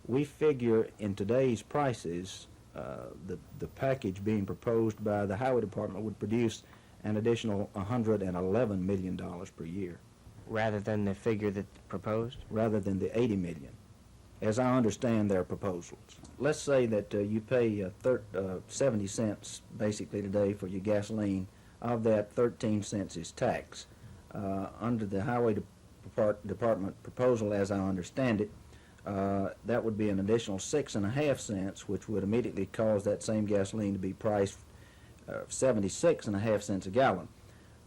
We figure in today's prices, the package being proposed by the Highway Department would produce an additional $111 million per year. Rather than the figure that's proposed? Rather than the $80 million, as I understand their proposals. Let's say that you pay 70 cents basically today for your gasoline. Of that, 13 cents is tax. Under the Highway Department proposal, as I understand it, that would be an additional 6.5 cents, which would immediately cause that same gasoline to be priced 76.5 cents a gallon.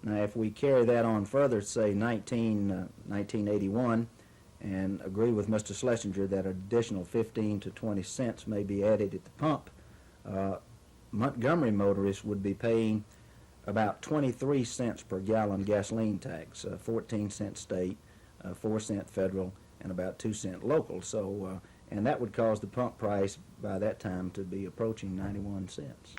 Now, if we carry that on further, say 1981, and agree with Mr. Schlesinger that an additional 15 to 20 cents may be added at the pump, Montgomery motorists would be paying about 23 cents per gallon gasoline tax, 14 cent state, 4 cent federal, and about 2 cent local. So, and that would cause the pump price by that time to be approaching 91 cents.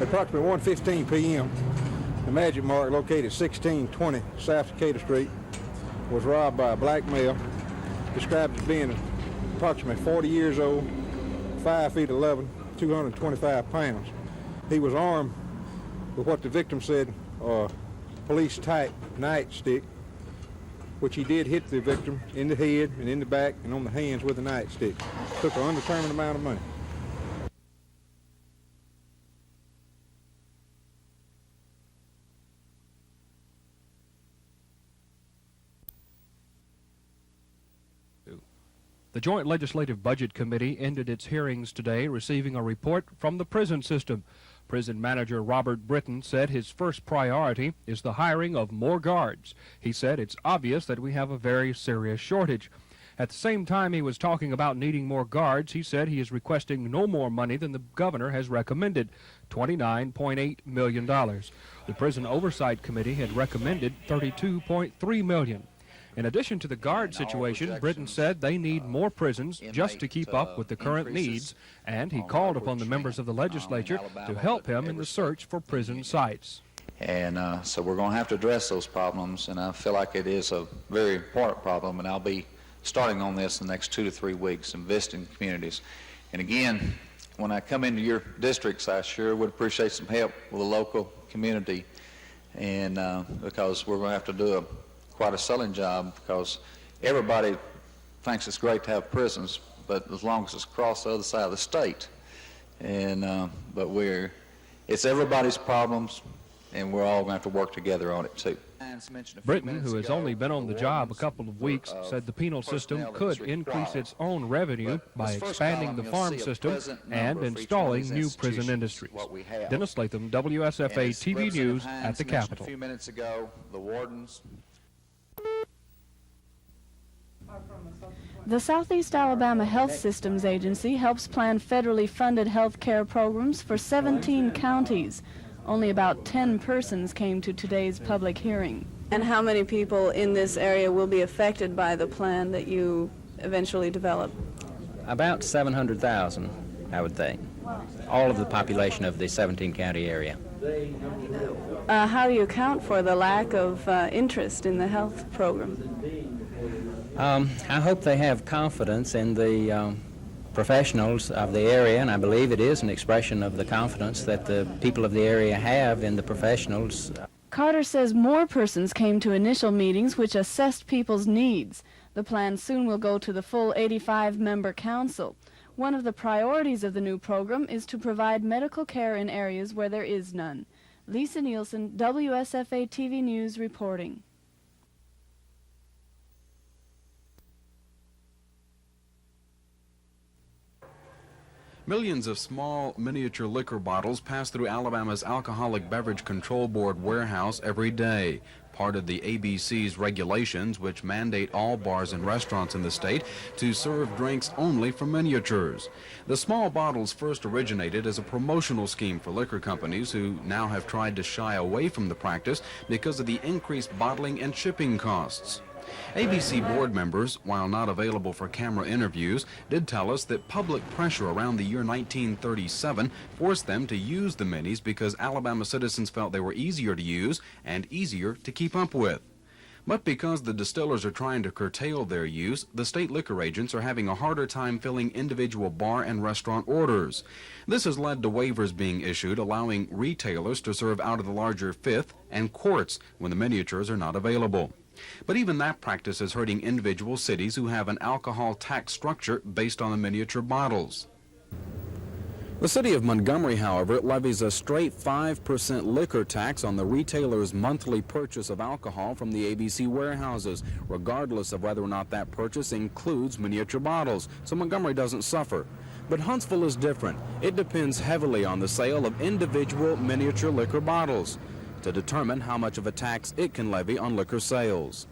Approximately 1:15 p.m., the Magic Mark, located 1620 South Decatur Street, was robbed by a black male, described as being approximately 40 years old, 5 feet 11, 225 pounds. He was armed with what the victim said, police-type nightstick, which he did hit the victim in the head and in the back and on the hands with a nightstick. Took an undetermined amount of money. The Joint Legislative Budget Committee ended its hearings today receiving a report from the prison system. Prison manager Robert Britton said his first priority is the hiring of more guards. He said it's obvious that we have a very serious shortage. At the same time he was talking about needing more guards, he said he is requesting no more money than the governor has recommended, $29.8 million. The Prison Oversight Committee had recommended $32.3 million. In addition to the guard situation, Britton said they need more prisons just to keep up with the current needs, and he called upon the members of the legislature to help him in the search for prison sites. And so we're going to have to address those problems, and I feel like it is a very important problem, and I'll be starting on this in the next 2 to 3 weeks, investing in communities. And again, when I come into your districts, I sure would appreciate some help with the local community, and because we're going to have to do quite a selling job, because everybody thinks it's great to have prisons, but as long as it's across the other side of the state. And but it's everybody's problems, and we're all going to have to work together on it too. Britton, who has only been on the job a couple of weeks, said the penal system could increase its own revenue by expanding the farm system and installing new prison industries. Dennis Latham, WSFA TV News at the Capitol. A few minutes ago, the wardens. The Southeast Alabama Health Systems Agency helps plan federally funded health care programs for 17 counties. Only about 10 persons came to today's public hearing. And how many people in this area will be affected by the plan that you eventually develop? About 700,000, I would think. All of the population of the 17-county area. How do you account for the lack of interest in the health program? I hope they have confidence in the professionals of the area, and I believe it is an expression of the confidence that the people of the area have in the professionals. Carter says more persons came to initial meetings which assessed people's needs. The plan soon will go to the full 85-member council. One of the priorities of the new program is to provide medical care in areas where there is none. Lisa Nielsen, WSFA TV News reporting. Millions of small miniature liquor bottles pass through Alabama's Alcoholic Beverage Control Board warehouse every day, part of the ABC's regulations which mandate all bars and restaurants in the state to serve drinks only from miniatures. The small bottles first originated as a promotional scheme for liquor companies who now have tried to shy away from the practice because of the increased bottling and shipping costs. ABC board members, while not available for camera interviews, did tell us that public pressure around the year 1937 forced them to use the minis because Alabama citizens felt they were easier to use and easier to keep up with. But because the distillers are trying to curtail their use, the state liquor agents are having a harder time filling individual bar and restaurant orders. This has led to waivers being issued allowing retailers to serve out of the larger fifth and quarts when the miniatures are not available. But even that practice is hurting individual cities who have an alcohol tax structure based on the miniature bottles. The city of Montgomery, however, levies a straight 5% liquor tax on the retailer's monthly purchase of alcohol from the ABC warehouses, regardless of whether or not that purchase includes miniature bottles, so Montgomery doesn't suffer. But Huntsville is different. It depends heavily on the sale of individual miniature liquor bottles to determine how much of a tax it can levy on liquor sales.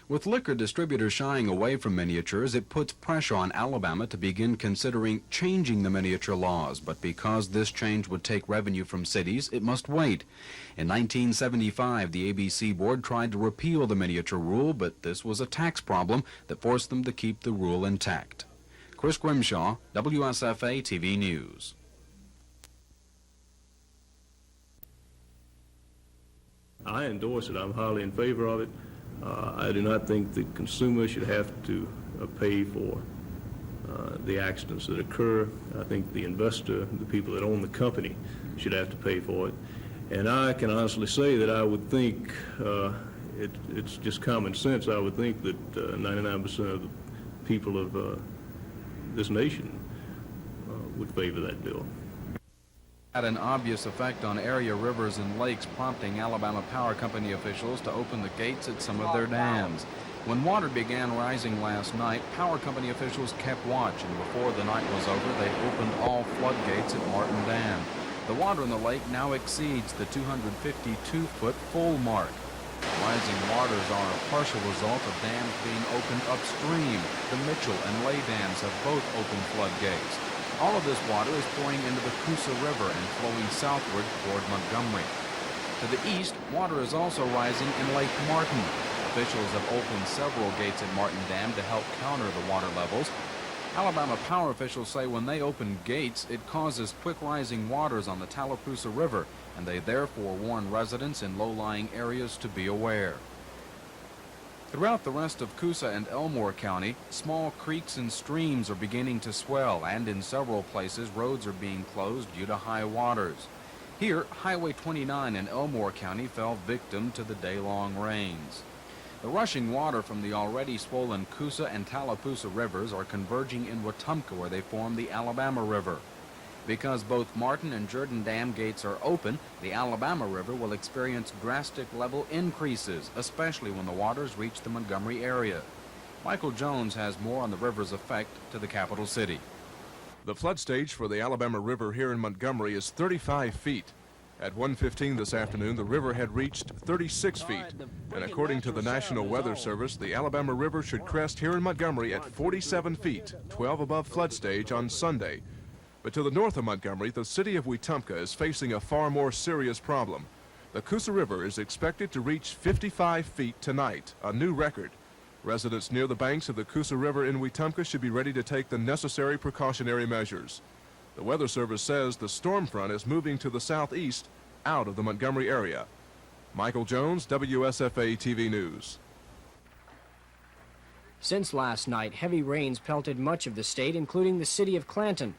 With liquor distributors shying away from miniatures, it puts pressure on Alabama to begin considering changing the miniature laws. But because this change would take revenue from cities, it must wait. In 1975, the ABC board tried to repeal the miniature rule, but this was a tax problem that forced them to keep the rule intact. Chris Grimshaw, WSFA TV News. I endorse it. I'm highly in favor of it. I do not think the consumer should have to pay for the accidents that occur. I think the investor, the people that own the company, should have to pay for it. And I can honestly say that I would think, it's just common sense, I would think that 99% of the people of this nation would favor that bill. Had an obvious effect on area rivers and lakes, prompting Alabama Power Company officials to open the gates at some of their dams. When water began rising last night, Power Company officials kept watch, and before the night was over, they opened all floodgates at Martin Dam. The water in the lake now exceeds the 252-foot full mark. Rising waters are a partial result of dams being opened upstream. The Mitchell and Lay dams have both opened floodgates. All of this water is pouring into the Coosa River and flowing southward toward Montgomery. To the east, water is also rising in Lake Martin. Officials have opened several gates at Martin Dam to help counter the water levels. Alabama Power officials say when they open gates, it causes quick rising waters on the Tallapoosa River, and they therefore warn residents in low-lying areas to be aware. Throughout the rest of Coosa and Elmore County, small creeks and streams are beginning to swell, and in several places roads are being closed due to high waters. Here, Highway 29 in Elmore County fell victim to the day-long rains. The rushing water from the already swollen Coosa and Tallapoosa rivers are converging in Wetumpka, where they form the Alabama River. Because both Martin and Jordan Dam gates are open, the Alabama River will experience drastic level increases, especially when the waters reach the Montgomery area. Michael Jones has more on the river's effect to the capital city. The flood stage for the Alabama River here in Montgomery is 35 feet. At 1:15 this afternoon, the river had reached 36 feet. And according to the National Weather Service, the Alabama River should crest here in Montgomery at 47 feet, 12 above flood stage on Sunday. But to the north of Montgomery, the city of Wetumpka is facing a far more serious problem. The Coosa River is expected to reach 55 feet tonight, a new record. Residents near the banks of the Coosa River in Wetumpka should be ready to take the necessary precautionary measures. The Weather Service says the storm front is moving to the southeast, out of the Montgomery area. Michael Jones, WSFA TV News. Since last night, heavy rains pelted much of the state, including the city of Clanton.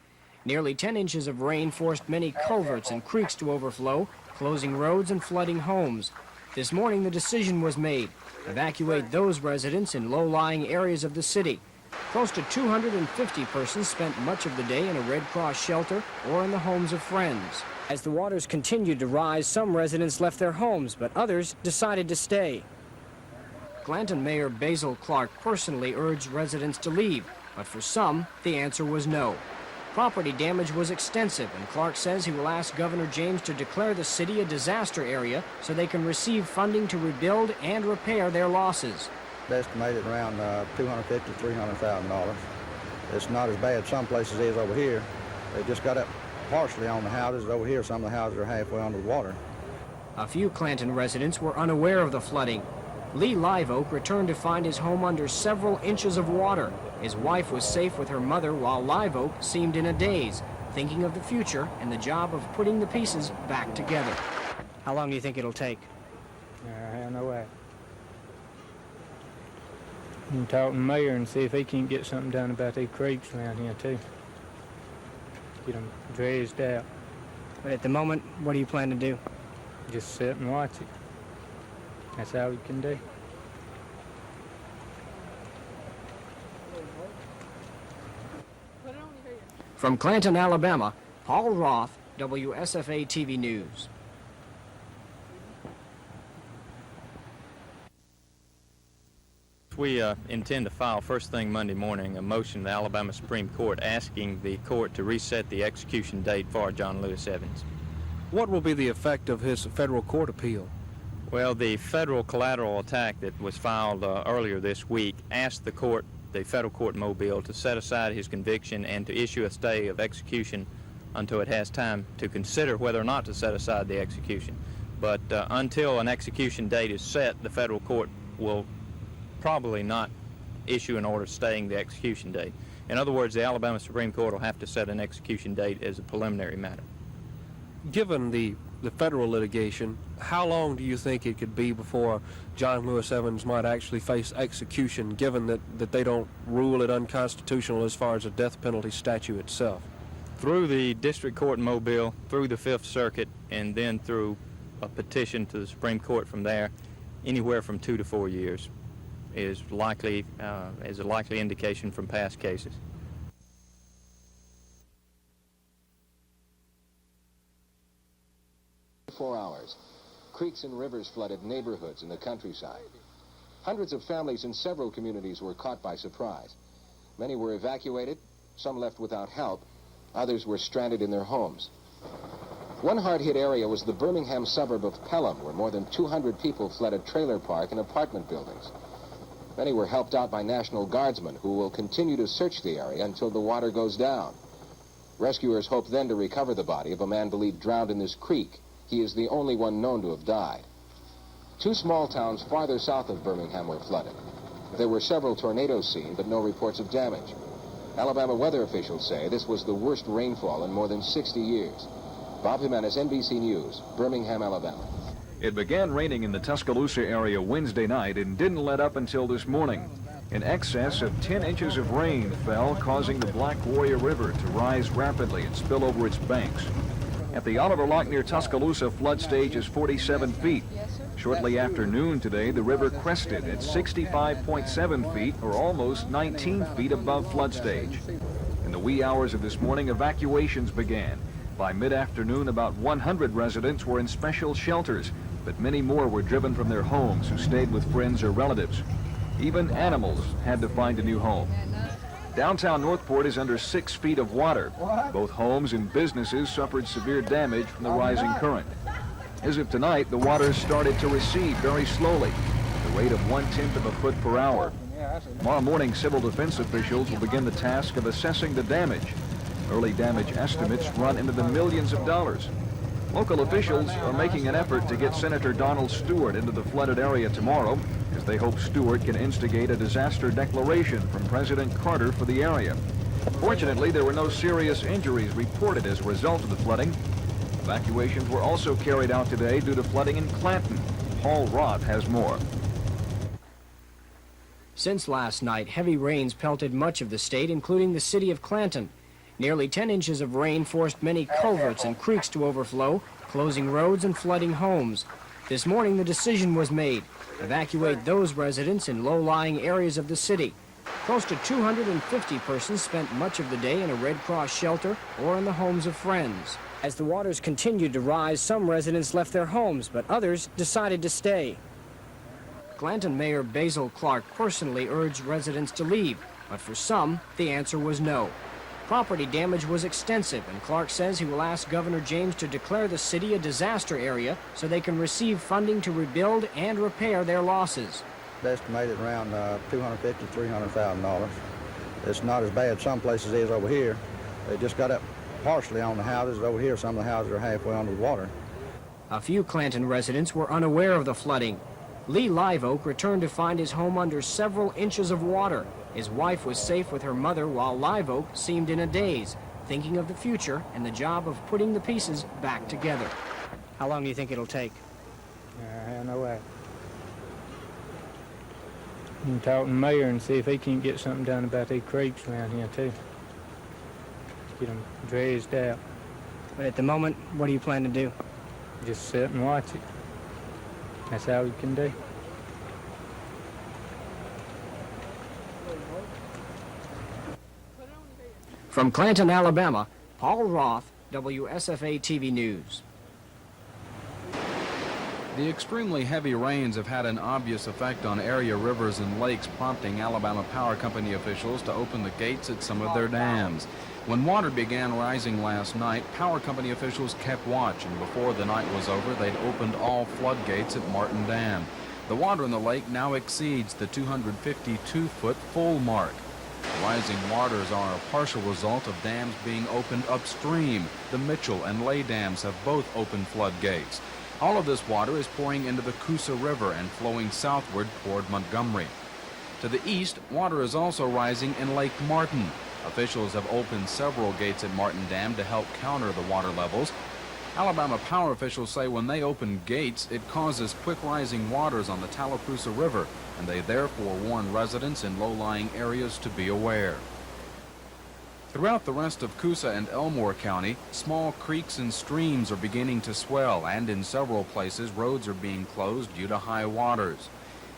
Nearly 10 inches of rain forced many culverts and creeks to overflow, closing roads and flooding homes. This morning, the decision was made: evacuate those residents in low-lying areas of the city. Close to 250 persons spent much of the day in a Red Cross shelter or in the homes of friends. As the waters continued to rise, some residents left their homes, but others decided to stay. Clanton Mayor Basil Clark personally urged residents to leave, but for some, the answer was no. Property damage was extensive, and Clark says he will ask Governor James to declare the city a disaster area so they can receive funding to rebuild and repair their losses. Estimated around $250,000 to $300,000. It's not as bad some places is over here. They just got up partially on the houses. Over here, some of the houses are halfway under the water. A few Clanton residents were unaware of the flooding. Lee Live Oak returned to find his home under several inches of water. His wife was safe with her mother, while Live Oak seemed in a daze, thinking of the future and the job of putting the pieces back together. How long do you think it'll take? I have no way. You can talk to the mayor and see if he can't get something done about these creeks around here, too. Get them dredged out. But at the moment, what do you plan to do? Just sit and watch it. That's all we can do. From Clanton, Alabama, Paul Roth, WSFA TV News. We intend to file first thing Monday morning a motion to the Alabama Supreme Court asking the court to reset the execution date for John Lewis Evans. What will be the effect of his federal court appeal? Well, the federal collateral attack that was filed earlier this week asked the court, the federal court in Mobile, to set aside his conviction and to issue a stay of execution until it has time to consider whether or not to set aside the execution. But until an execution date is set, the federal court will probably not issue an order staying the execution date. In other words, the Alabama Supreme Court will have to set an execution date as a preliminary matter. Given the federal litigation, how long do you think it could be before John Lewis Evans might actually face execution, given that they don't rule it unconstitutional as far as the death penalty statute itself? Through the district court in Mobile, through the Fifth Circuit, and then through a petition to the Supreme Court from there, anywhere from 2 to 4 years is a likely indication from past cases. Hours. Creeks and rivers flooded neighborhoods in the countryside. Hundreds of families in several communities were caught by surprise. Many were evacuated, some left without help, others were stranded in their homes. One hard-hit area was the Birmingham suburb of Pelham, where more than 200 people fled a trailer park and apartment buildings. Many were helped out by National Guardsmen, who will continue to search the area until the water goes down. Rescuers hope then to recover the body of a man believed drowned in this creek. He is the only one known to have died. 2 small towns farther south of Birmingham were flooded. There were several tornadoes seen, but no reports of damage. Alabama weather officials say this was the worst rainfall in more than 60 years. Bob Jimenez, NBC News, Birmingham, Alabama. It began raining in the Tuscaloosa area Wednesday night and didn't let up until this morning. In excess of 10 inches of rain fell, causing the Black Warrior River to rise rapidly and spill over its banks. At the Oliver Lock near Tuscaloosa, flood stage is 47 feet. Shortly after noon today, the river crested at 65.7 feet, or almost 19 feet above flood stage. In the wee hours of this morning, evacuations began. By mid-afternoon, about 100 residents were in special shelters, but many more were driven from their homes who stayed with friends or relatives. Even animals had to find a new home. Downtown Northport is under 6 feet of water. Both homes and businesses suffered severe damage from the rising current. As of tonight, the water started to recede very slowly, at the rate of 1/10 of a foot per hour. Tomorrow morning, civil defense officials will begin the task of assessing the damage. Early damage estimates run into the millions of dollars. Local officials are making an effort to get Senator Donald Stewart into the flooded area tomorrow, as they hope Stewart can instigate a disaster declaration from President Carter for the area. Fortunately, there were no serious injuries reported as a result of the flooding. Evacuations were also carried out today due to flooding in Clanton. Paul Roth has more. Since last night, heavy rains pelted much of the state, including the city of Clanton. Nearly 10 inches of rain forced many culverts and creeks to overflow, closing roads and flooding homes. This morning, the decision was made: evacuate those residents in low-lying areas of the city. Close to 250 persons spent much of the day in a Red Cross shelter or in the homes of friends. As the waters continued to rise, some residents left their homes, but others decided to stay. Clanton Mayor Basil Clark personally urged residents to leave, but for some, the answer was no. Property damage was extensive, and Clark says he will ask Governor James to declare the city a disaster area so they can receive funding to rebuild and repair their losses. Estimated around $250,000 to $300,000. It's not as bad some places is over here. They just got up partially on the houses. Over here, some of the houses are halfway under the water. A few Clanton residents were unaware of the flooding. Lee Live Oak returned to find his home under several inches of water. His wife was safe with her mother, while Live Oak seemed in a daze, thinking of the future and the job of putting the pieces back together. How long do you think it'll take? I have no idea. You can talk to the mayor and see if he can't get something done about these creeks around here, too. Get them dredged out. But at the moment, what do you plan to do? Just sit and watch it. That's all we can do. From Clanton, Alabama, Paul Roth, WSFA TV News. The extremely heavy rains have had an obvious effect on area rivers and lakes, prompting Alabama Power Company officials to open the gates at some of their dams. When water began rising last night, Power Company officials kept watch, and before the night was over, they'd opened all floodgates at Martin Dam. The water in the lake now exceeds the 252-foot full mark. The rising waters are a partial result of dams being opened upstream. The Mitchell and Lay dams have both opened floodgates. All of this water is pouring into the Coosa River and flowing southward toward Montgomery. To the east, water is also rising in Lake Martin. Officials have opened several gates at Martin Dam to help counter the water levels. Alabama Power officials say when they open gates, it causes quick rising waters on the Tallapoosa River, and they therefore warn residents in low-lying areas to be aware. Throughout the rest of Coosa and Elmore County, small creeks and streams are beginning to swell, and in several places, roads are being closed due to high waters.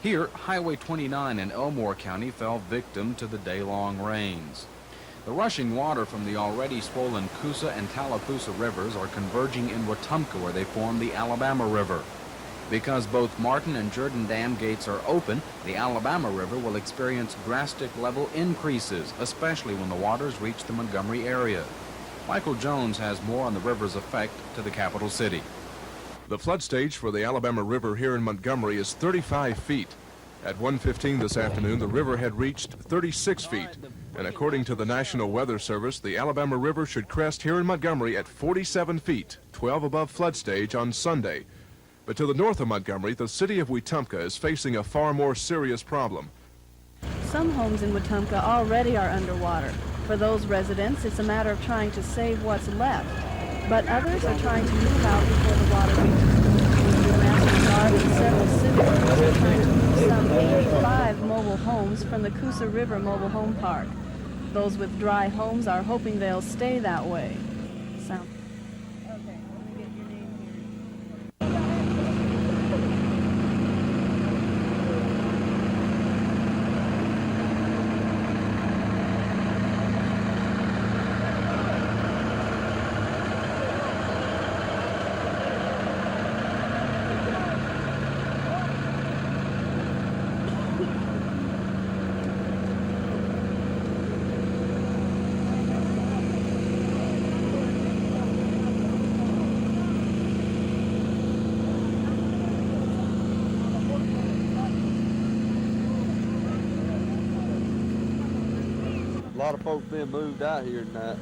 Here, Highway 29 in Elmore County fell victim to the day-long rains. The rushing water from the already swollen Coosa and Tallapoosa rivers are converging in Wetumpka, where they form the Alabama River. Because both Martin and Jordan Dam gates are open, the Alabama River will experience drastic level increases, especially when the waters reach the Montgomery area. Michael Jones has more on the river's effect to the capital city. The flood stage for the Alabama River here in Montgomery is 35 feet. At 1:15 this afternoon, the river had reached 36 feet. And according to the National Weather Service, the Alabama River should crest here in Montgomery at 47 feet, 12 above flood stage on Sunday. But to the north of Montgomery, the city of Wetumpka is facing a far more serious problem. Some homes in Wetumpka already are underwater. For those residents, it's a matter of trying to save what's left. But others are trying to move out before the water reaches them. The National Guard and several citizens are trying to move some 85 mobile homes from the Coosa River Mobile Home Park. Those with dry homes are hoping they'll stay that way. A lot of folks being moved out here tonight.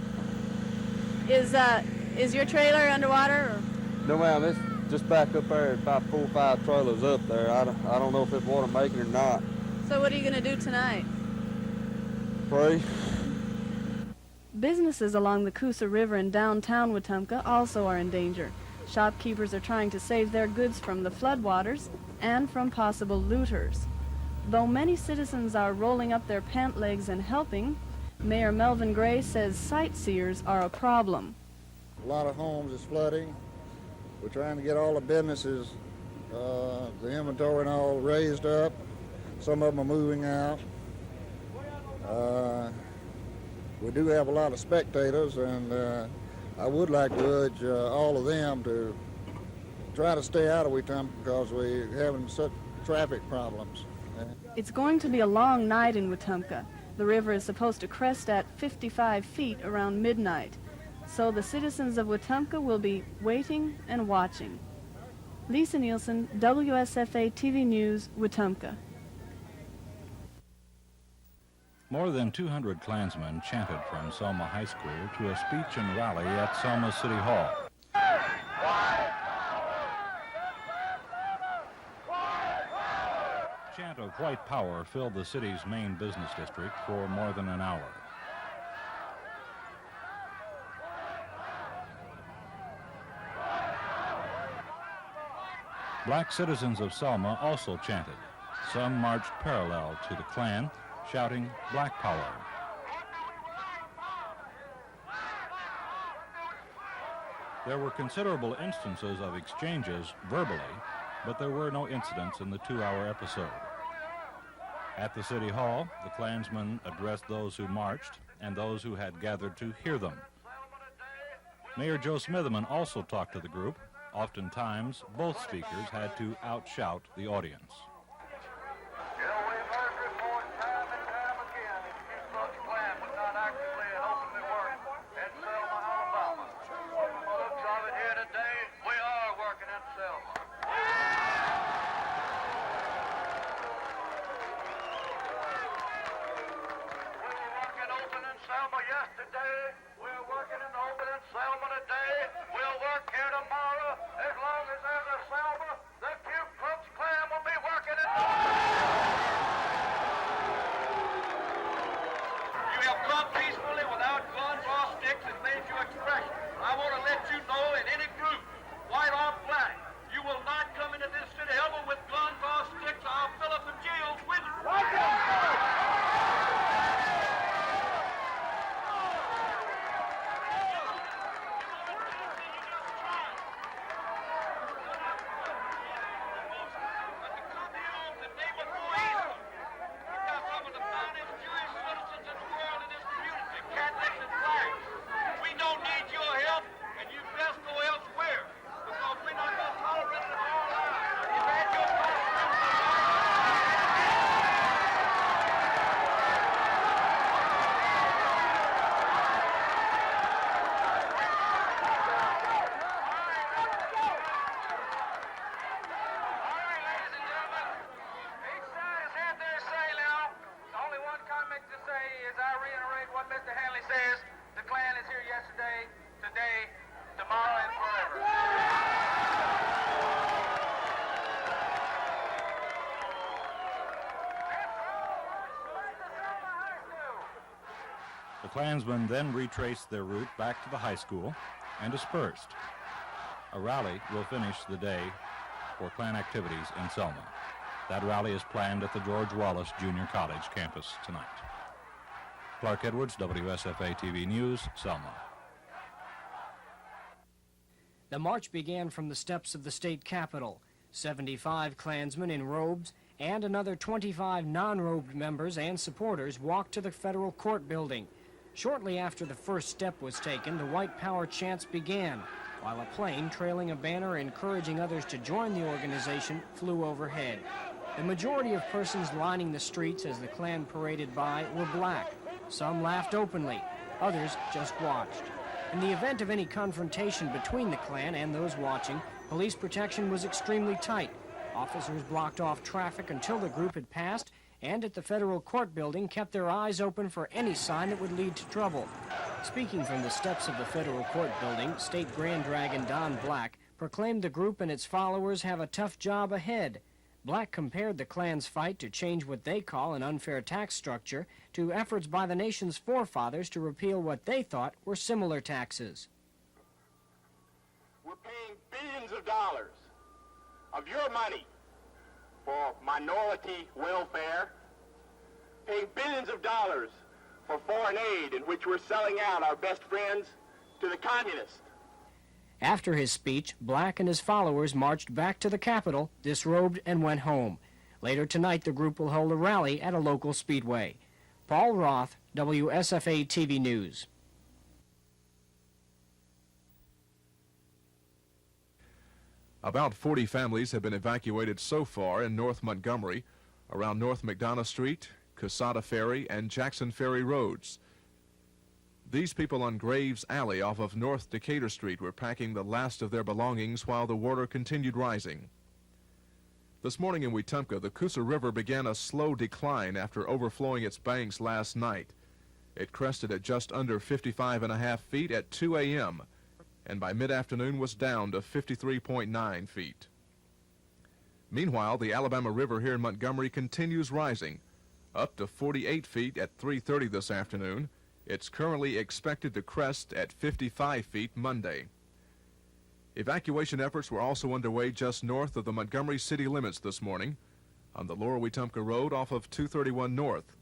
Is your trailer underwater? Or? No, ma'am. It's just back up there. About 4 or 5 trailers up there. I don't know if it's water making or not. So what are you going to do tonight? Pray. Businesses along the Coosa River in downtown Wetumpka also are in danger. Shopkeepers are trying to save their goods from the floodwaters and from possible looters. Though many citizens are rolling up their pant legs and helping, Mayor Melvin Gray says sightseers are a problem. A lot of homes is flooding. We're trying to get all the businesses, the inventory and all raised up. Some of them are moving out. We do have a lot of spectators, and I would like to urge all of them to try to stay out of Wetumpka because we're having such traffic problems. It's going to be a long night in Wetumpka. The river is supposed to crest at 55 feet around midnight, so the citizens of Wetumpka will be waiting and watching. Lisa Nielsen, WSFA TV News, Wetumpka. More than 200 Klansmen chanted from Selma High School to a speech and rally at Selma City Hall. Chant of white power filled the city's main business district for more than an hour. Black citizens of Selma also chanted. Some marched parallel to the Klan, shouting Black Power. There were considerable instances of exchanges verbally, but there were no incidents in the 2-hour episode. At the City Hall, the Klansmen addressed those who marched and those who had gathered to hear them. Mayor Joe Smitherman also talked to the group. Oftentimes, both speakers had to outshout the audience. The Klansmen then retraced their route back to the high school and dispersed. A rally will finish the day for Klan activities in Selma. That rally is planned at the George Wallace Junior College campus tonight. Clark Edwards, WSFA TV News, Selma. The march began from the steps of the state capitol. 75 Klansmen in robes and another 25 non-robed members and supporters walked to the federal court building. Shortly after the first step was taken, the white power chants began, while a plane trailing a banner encouraging others to join the organization flew overhead. The majority of persons lining the streets as the Klan paraded by were black. Some laughed openly, others just watched. In the event of any confrontation between the Klan and those watching, police protection was extremely tight. Officers blocked off traffic until the group had passed, and at the federal court building kept their eyes open for any sign that would lead to trouble. Speaking from the steps of the federal court building, State Grand Dragon Don Black proclaimed the group and its followers have a tough job ahead. Black compared the Klan's fight to change what they call an unfair tax structure to efforts by the nation's forefathers to repeal what they thought were similar taxes. We're paying billions of dollars of your money for minority welfare, paying billions of dollars for foreign aid in which we're selling out our best friends to the communists. After his speech, Black and his followers marched back to the Capitol, disrobed, and went home. Later tonight, the group will hold a rally at a local speedway. Paul Roth, WSFA TV News. About 40 families have been evacuated so far in North Montgomery, around North McDonough Street, Casada Ferry, and Jackson Ferry roads. These people on Graves Alley off of North Decatur Street were packing the last of their belongings while the water continued rising. This morning in Wetumpka, the Coosa River began a slow decline after overflowing its banks last night. It crested at just under 55.5 feet at 2 a.m., and by mid-afternoon was down to 53.9 feet. Meanwhile, the Alabama River here in Montgomery continues rising, up to 48 feet at 3:30 this afternoon. It's currently expected to crest at 55 feet Monday. Evacuation efforts were also underway just north of the Montgomery city limits this morning on the Lower Wetumpka Road off of 231 North.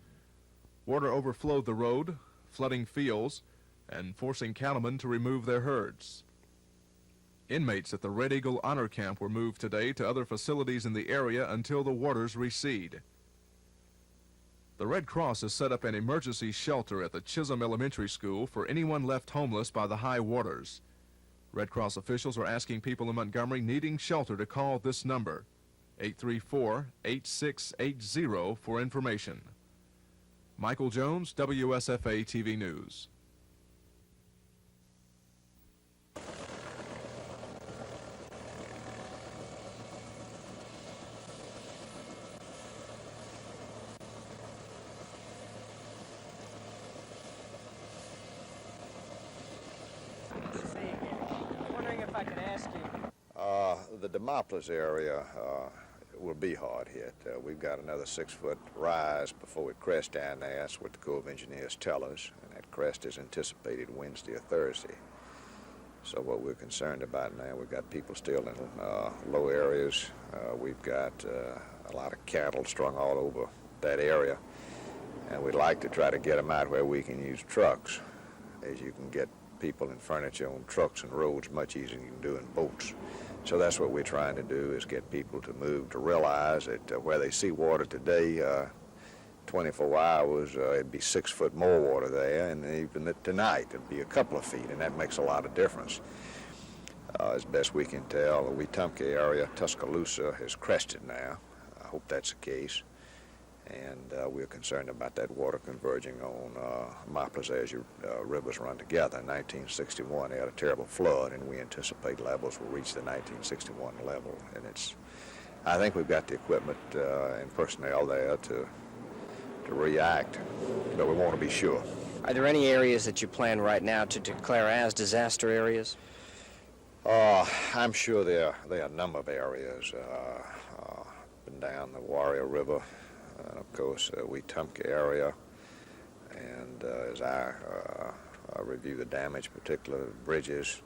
Water overflowed the road, flooding fields, and forcing cattlemen to remove their herds. Inmates at the Red Eagle Honor Camp were moved today to other facilities in the area until the waters recede. The Red Cross has set up an emergency shelter at the Chisholm Elementary School for anyone left homeless by the high waters. Red Cross officials are asking people in Montgomery needing shelter to call this number, 834-8680, for information. Michael Jones, WSFA TV News. The Demopolis area will be hard hit. We've got another 6-foot rise before it crests down there. That's what the Corps of Engineers tell us, and that crest is anticipated Wednesday or Thursday. So what we're concerned about now, we've got people still in low areas. We've got a lot of cattle strung all over that area, and we'd like to try to get them out where we can use trucks, as you can get people and furniture on trucks and roads much easier than you can do in boats. So that's what we're trying to do, is get people to move, to realize that where they see water today, 24 hours, it'd be 6 foot more water there, and even tonight it'd be a couple of feet, and that makes a lot of difference. As best we can tell, the Wetumpka area, Tuscaloosa, has crested now. I hope that's the case. And we're concerned about that water converging on Demopolis as your rivers run together. In 1961, they had a terrible flood, and we anticipate levels will reach the 1961 level. And I think we've got the equipment and personnel there to react, but we want to be sure. Are there any areas that you plan right now to declare as disaster areas? I'm sure there are a number of areas up and down the Warrior River. And of course, Wetumpka area, and as I review the damage, particular bridges,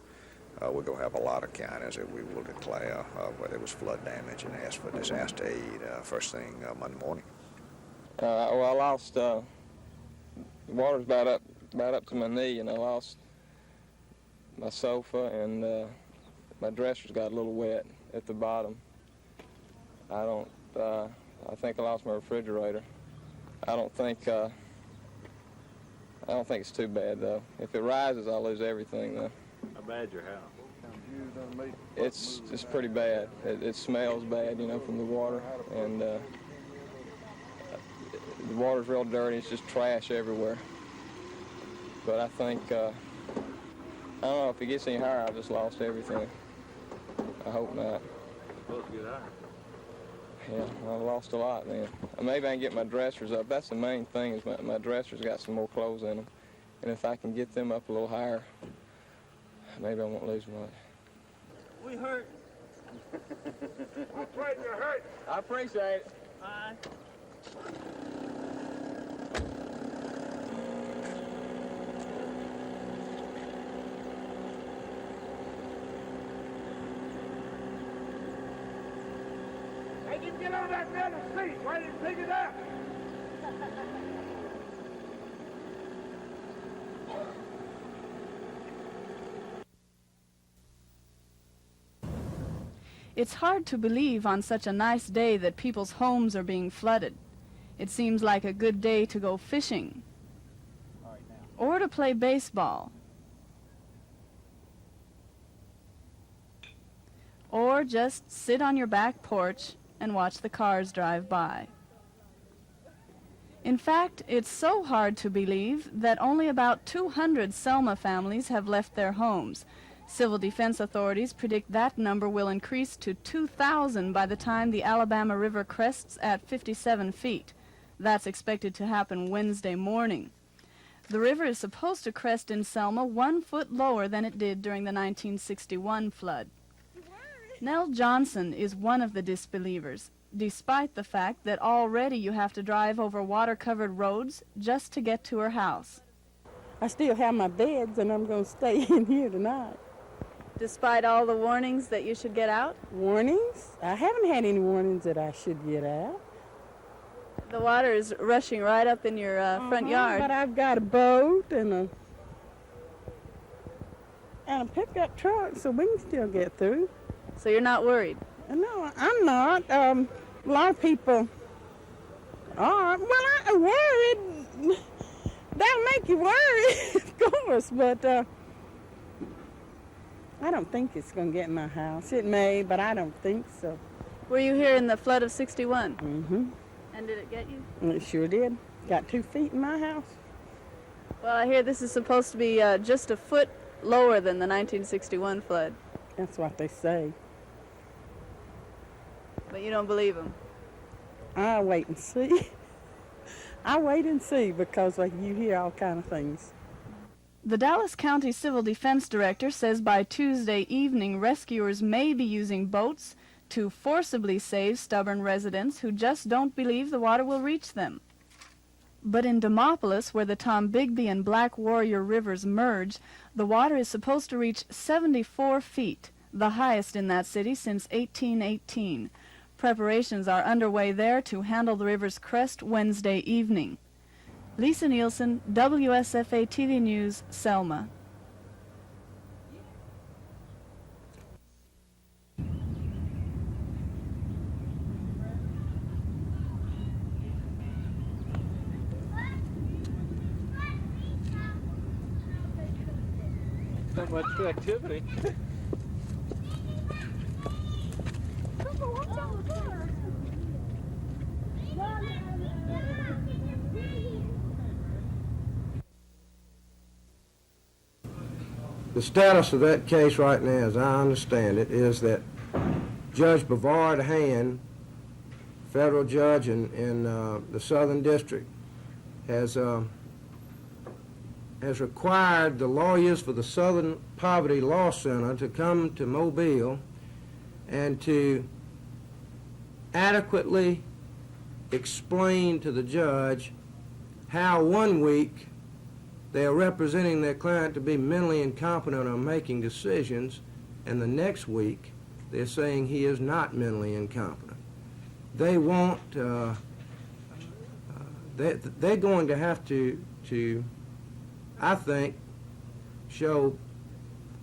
we're going to have a lot of counties that we will declare where there was flood damage and ask for disaster aid first thing Monday morning. Well, I lost, the water's about up to my knee, and I lost my sofa, and my dresser's got a little wet at the bottom. I think I lost my refrigerator. I don't think it's too bad though. If it rises, I'll lose everything though. How bad's your house? It's pretty bad. It smells bad, you know, from the water, and the water's real dirty. It's just trash everywhere. But I think I don't know, if it gets any higher, I've just lost everything. I hope not. It's supposed to get higher. Yeah, I lost a lot, man. Maybe I can get my dressers up. That's the main thing, is my dressers got some more clothes in them. And if I can get them up a little higher, maybe I won't lose much. We hurt. I'm afraid you're hurt. I appreciate it. Bye. Get on that! right there in the seat. Why didn't you pick it up? It's hard to believe on such a nice day that people's homes are being flooded. It seems like a good day to go fishing or to play baseball or just sit on your back porch and watch the cars drive by. In fact, it's so hard to believe that only about 200 Selma families have left their homes. Civil defense authorities predict that number will increase to 2,000 by the time the Alabama River crests at 57 feet. That's expected to happen Wednesday morning. The river is supposed to crest in Selma 1 foot lower than it did during the 1961 flood. Nell Johnson is one of the disbelievers, despite the fact that already you have to drive over water-covered roads just to get to her house. I still have my beds, and I'm going to stay in here tonight. Despite all the warnings that you should get out? Warnings? I haven't had any warnings that I should get out. The water is rushing right up in your front yard. But I've got a boat and a pickup truck, so we can still get through. So you're not worried? No, I'm not. A lot of people are. Well, I'm worried. That'll make you worry, of course, but I don't think it's going to get in my house. It may, but I don't think so. Were you here in the flood of 61? Mm-hmm. And did it get you? It sure did. Got 2 feet in my house. Well, I hear this is supposed to be just a foot lower than the 1961 flood. That's what they say. But you don't believe them? I'll wait and see. I'll wait and see because you hear all kind of things. The Dallas County Civil Defense Director says by Tuesday evening rescuers may be using boats to forcibly save stubborn residents who just don't believe the water will reach them. But in Demopolis, where the Tombigbee and Black Warrior rivers merge, the water is supposed to reach 74 feet, the highest in that city since 1818. Preparations are underway there to handle the river's crest Wednesday evening. Lisa Nielsen, WSFA TV News, Selma. Not much activity. The status of that case right now, as I understand it, is that Judge Bavard Hand, federal judge in the Southern District, has required the lawyers for the Southern Poverty Law Center to come to Mobile and to adequately explain to the judge how 1 week they are representing their client to be mentally incompetent on making decisions, and the next week they're saying he is not mentally incompetent. They want, they're going to have to, I think, show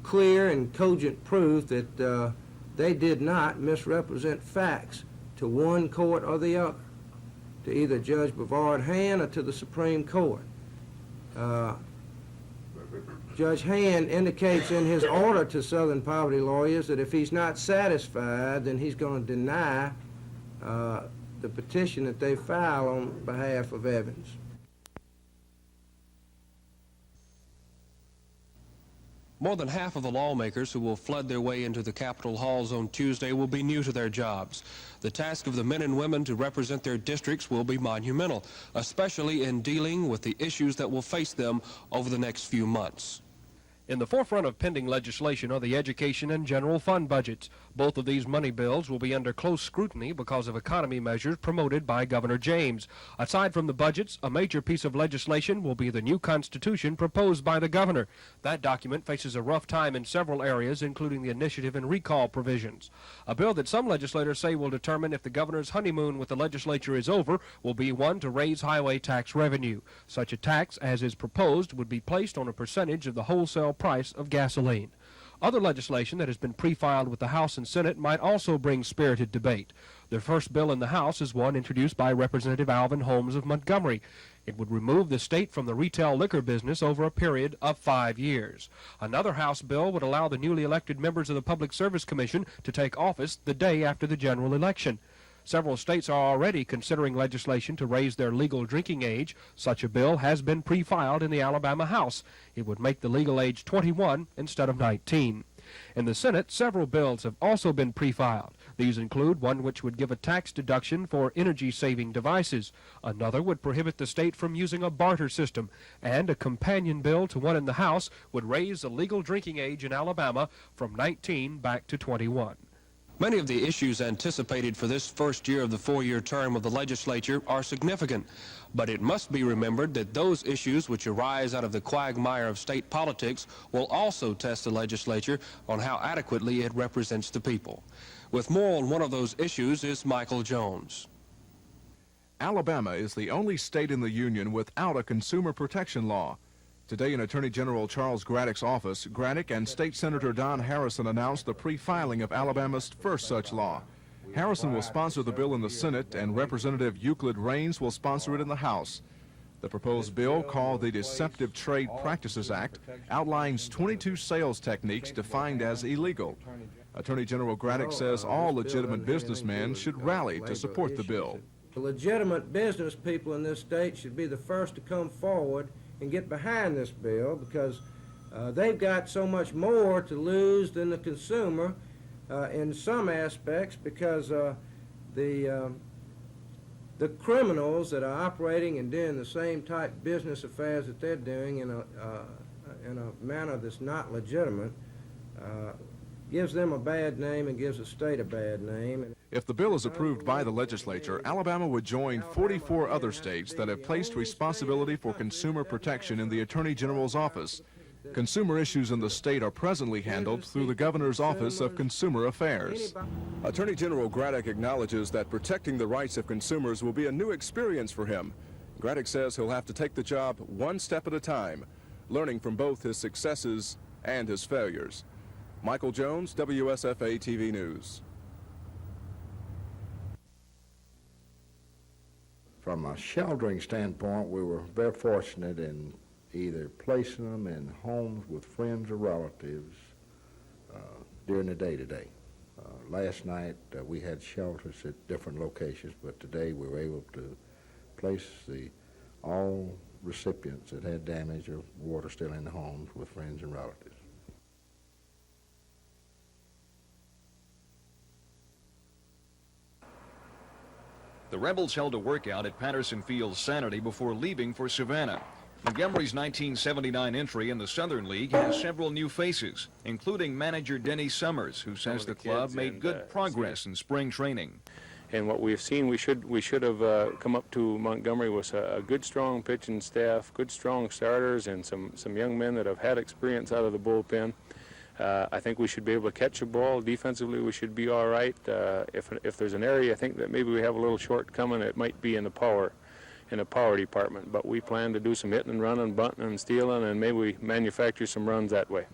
clear and cogent proof that they did not misrepresent facts to one court or the other, to either Judge Bavard Hand or to the Supreme Court. Judge Hand indicates in his order to Southern Poverty lawyers that if he's not satisfied, then he's going to deny the petition that they file on behalf of Evans. More than half of the lawmakers who will flood their way into the Capitol halls on Tuesday will be new to their jobs. The task of the men and women to represent their districts will be monumental, especially in dealing with the issues that will face them over the next few months. In the forefront of pending legislation are the education and general fund budgets. Both of these money bills will be under close scrutiny because of economy measures promoted by Governor James. Aside from the budgets, a major piece of legislation will be the new Constitution proposed by the governor. That document faces a rough time in several areas, including the initiative and recall provisions. A bill that some legislators say will determine if the governor's honeymoon with the legislature is over will be one to raise highway tax revenue. Such a tax, as is proposed, would be placed on a percentage of the wholesale price of gasoline. Other legislation that has been pre-filed with the House and Senate might also bring spirited debate. The first bill in the House is one introduced by Representative Alvin Holmes of Montgomery. It would remove the state from the retail liquor business over a period of 5 years. Another House bill would allow the newly elected members of the Public Service Commission to take office the day after the general election. Several states are already considering legislation to raise their legal drinking age. Such a bill has been pre-filed in the Alabama House. It would make the legal age 21 instead of 19. In the Senate, several bills have also been pre-filed. These include one which would give a tax deduction for energy-saving devices. Another would prohibit the state from using a barter system. And a companion bill to one in the House would raise the legal drinking age in Alabama from 19 back to 21. Many of the issues anticipated for this first year of the four-year term of the legislature are significant, but it must be remembered that those issues which arise out of the quagmire of state politics will also test the legislature on how adequately it represents the people. With more on one of those issues is Michael Jones. Alabama is the only state in the Union without a consumer protection law. Today in Attorney General Charles Graddick's office, Graddick and State Senator Don Harrison announced the pre-filing of Alabama's first such law. Harrison will sponsor the bill in the Senate, and Representative Euclid Raines will sponsor it in the House. The proposed bill, called the Deceptive Trade Practices Act, outlines 22 sales techniques defined as illegal. Attorney General Graddick says all legitimate businessmen should rally to support the bill. The legitimate business people in this state should be the first to come forward and get behind this bill, because they've got so much more to lose than the consumer in some aspects, because the criminals that are operating and doing the same type business affairs that they're doing in a manner that's not legitimate gives them a bad name and gives the state a bad name. If the bill is approved by the legislature, Alabama would join 44 other states that have placed responsibility for consumer protection in the Attorney General's office. Consumer issues in the state are presently handled through the Governor's Office of Consumer Affairs. Attorney General Graddick acknowledges that protecting the rights of consumers will be a new experience for him. Graddick says he'll have to take the job one step at a time, learning from both his successes and his failures. Michael Jones, WSFA TV News. From a sheltering standpoint, we were very fortunate in either placing them in homes with friends or relatives during the day today. Last night we had shelters at different locations, but today we were able to place all recipients that had damage or water still in the homes with friends and relatives. The rebels held a workout at Patterson Field Saturday before leaving for Savannah. Montgomery's 1979 entry in the Southern League has several new faces, including manager Denny Summers, who says the club made good progress in spring training. And what we've seen, we should have come up to Montgomery with a good, strong pitching staff, good, strong starters, and some young men that have had experience out of the bullpen. I think we should be able to catch a ball. Defensively, we should be all right. If there's an area I think that maybe we have a little shortcoming, it might be in the power department. But we plan to do some hitting and running, bunting and stealing, and maybe we manufacture some runs that way.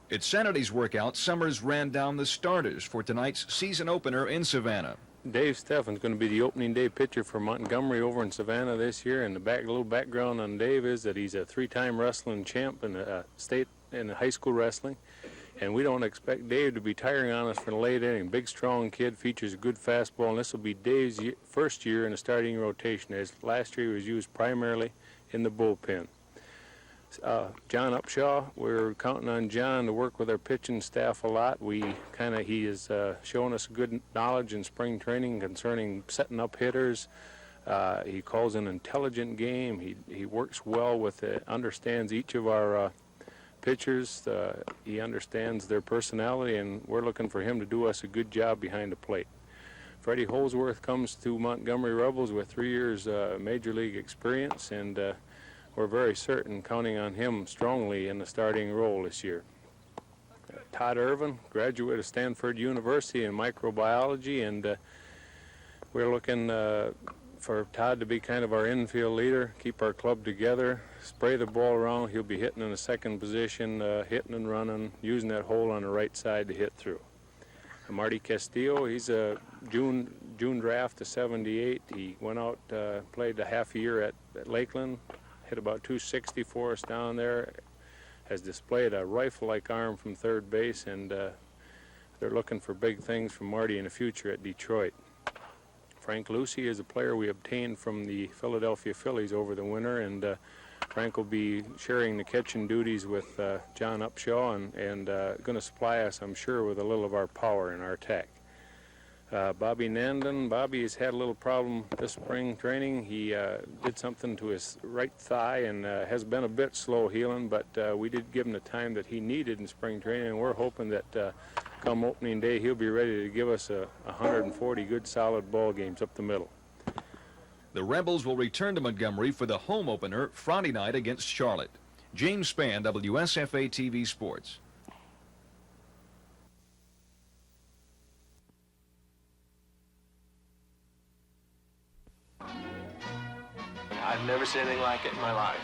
At Saturday's workout, Summers ran down the starters for tonight's season opener in Savannah. Dave Steffen's going to be the opening day pitcher for Montgomery over in Savannah this year. And the little background on Dave is that he's a three-time wrestling champ in the state in high school wrestling. And we don't expect Dave to be tiring on us for the late inning. Big, strong kid, features a good fastball, and this will be Dave's first year in the starting rotation, as last year he was used primarily in the bullpen. John Upshaw, we're counting on John to work with our pitching staff a lot. He is showing us good knowledge in spring training concerning setting up hitters. He calls an intelligent game. He works well with it, understands each of our pitchers. He understands their personality, and we're looking for him to do us a good job behind the plate. Freddie Holsworth comes to Montgomery Rebels with 3 years major league experience, and we're very certain counting on him strongly in the starting role this year. Todd Irvin, graduate of Stanford University in microbiology, and we're looking for Todd to be kind of our infield leader, keep our club together, spray the ball around. He'll be hitting in the second position, hitting and running, using that hole on the right side to hit through. Marty Castillo, he's a June draft of '78. He went out, played a half year at Lakeland, hit about 260 for us down there, has displayed a rifle-like arm from third base, and they're looking for big things from Marty in the future at Detroit. Frank Lucy is a player we obtained from the Philadelphia Phillies over the winter, and Frank will be sharing the catching duties with John Upshaw and going to supply us, I'm sure, with a little of our power in our attack. Bobby Nandon. Bobby has had a little problem this spring training. He did something to his right thigh and has been a bit slow healing, but we did give him the time that he needed in spring training, and we're hoping that come opening day he'll be ready to give us 140 good solid ball games up the middle. The Rebels will return to Montgomery for the home opener Friday night against Charlotte. James Spann, WSFA TV Sports. I've never seen anything like it in my life.